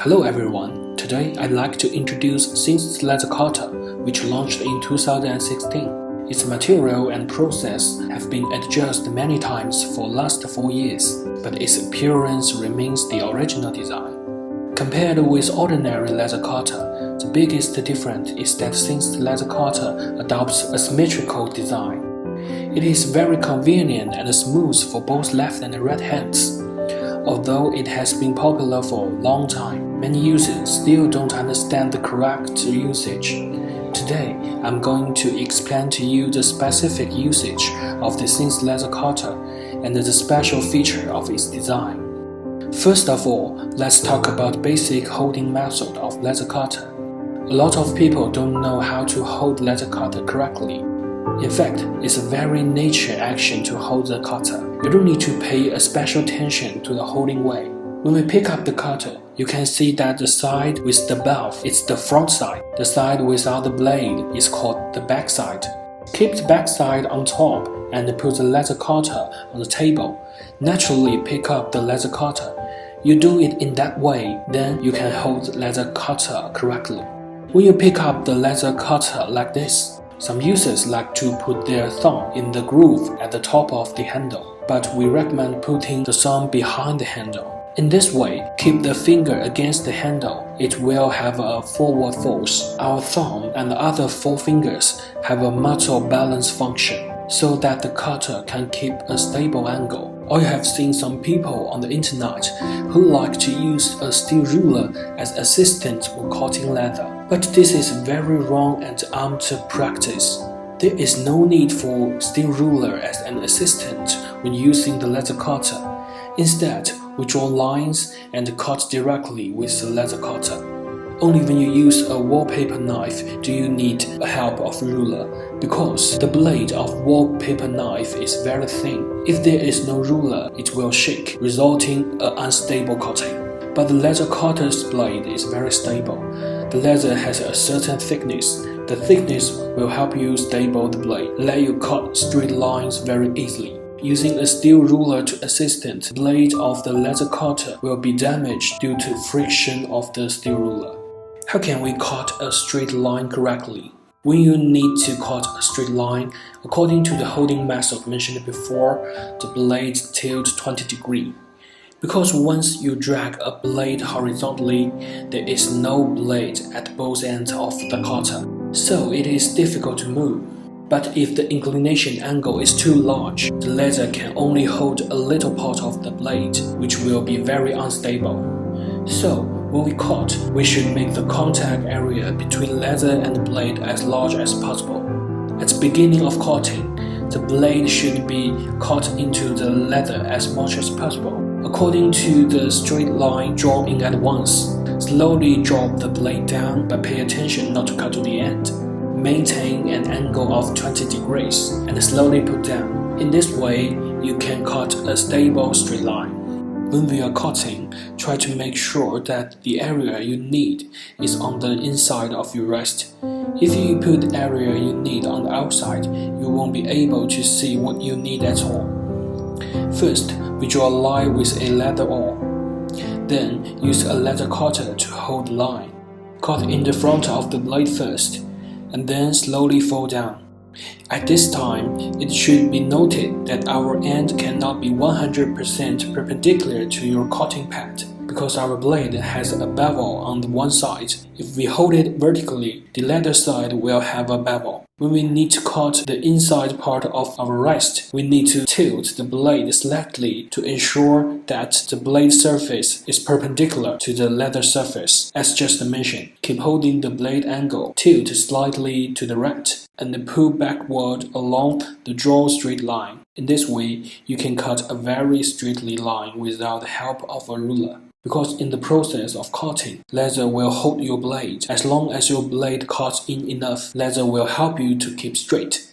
Hello everyone, today I'd like to introduce Sin's Laser Cutter, which launched in 2016. Its material and process have been adjusted many times for the last 4 years, but its appearance remains the original design. Compared with ordinary laser cutter, the biggest difference is that Sin's Laser Cutter adopts a symmetrical design. It is very convenient and smooth for both left and right hands. Although it has been popular for a long time, many users still don't understand the correct usage. Today, I'm going to explain to you the specific usage of the Sin's Laser Cutter and the special feature of its design. First of all, let's talk about basic holding method of laser cutter. A lot of people don't know how to hold laser cutter correctly. In fact, it's a very natural action to hold the cutter. You don't need to pay a special attention to the holding way. When we pick up the cutter, you can see that the side with the belf is the front side. The side without the blade is called the back side. Keep the back side on top and put the laser cutter on the table. Naturally pick up the laser cutter. You do it in that way, then you can hold the laser cutter correctly. When you pick up the laser cutter like this, some users like to put their thumb in the groove at the top of the handle, but we recommend putting the thumb behind the handle. In this way, keep the finger against the handle. It will have a forward force. Our thumb and the other 4 fingers have a mutual balance function, so that the cutter can keep a stable angle. Or you have seen some people on the internet who like to use a steel ruler as assistant when cutting leather. But this is very wrong and amateur practice. There is no need for steel ruler as an assistant when using the laser cutter. Instead, we draw lines and cut directly with the laser cutter. Only when you use a wallpaper knife do you need the help of ruler, because the blade of wallpaper knife is very thin. If there is no ruler, it will shake, resulting in unstable cutting. But the laser cutter's blade is very stable. The laser has a certain thickness. The thickness will help you stable the blade, let you cut straight lines very easily. Using a steel ruler to assistant, the blade of the laser cutter will be damaged due to friction of the steel ruler. How can we cut a straight line correctly? When you need to cut a straight line, according to the holding method mentioned before, the blade tilt 20 degrees. Because once you drag a blade horizontally, there is no blade at both ends of the cutter, so it is difficult to move. But if the inclination angle is too large, the laser can only hold a little part of the blade, which will be very unstable. So, when we cut, we should make the contact area between laser and the blade as large as possible. At the beginning of cutting, the blade should be cut into the leather as much as possible. According to the straight line drawn in at once, slowly drop the blade down but pay attention not to cut to the end. Maintain an angle of 20 degrees and slowly put down. In this way, you can cut a stable straight line. When we are cutting, try to make sure that the area you need is on the inside of your wrist. If you put the area you need on the outside, you won't be able to see what you need at all. First, we draw a line with a leather awl. Then, use a laser cutter to hold the line. Cut in the front of the blade first, and then slowly fold down. At this time, it should be noted that our end cannot be 100% perpendicular to your cutting pad, because our blade has a bevel on the one side. If we hold it vertically, the leather side will have a bevel. When we need to cut the inside part of our wrist, we need to tilt the blade slightly to ensure that the blade surface is perpendicular to the leather surface. As just mentioned, keep holding the blade angle, tilt slightly to the right, and pull backward along the drawn straight line. In this way, you can cut a very straightly line without the help of a ruler. Because in the process of cutting, laser will hold your blade. As long as your blade cuts in enough, laser will help you to keep straight.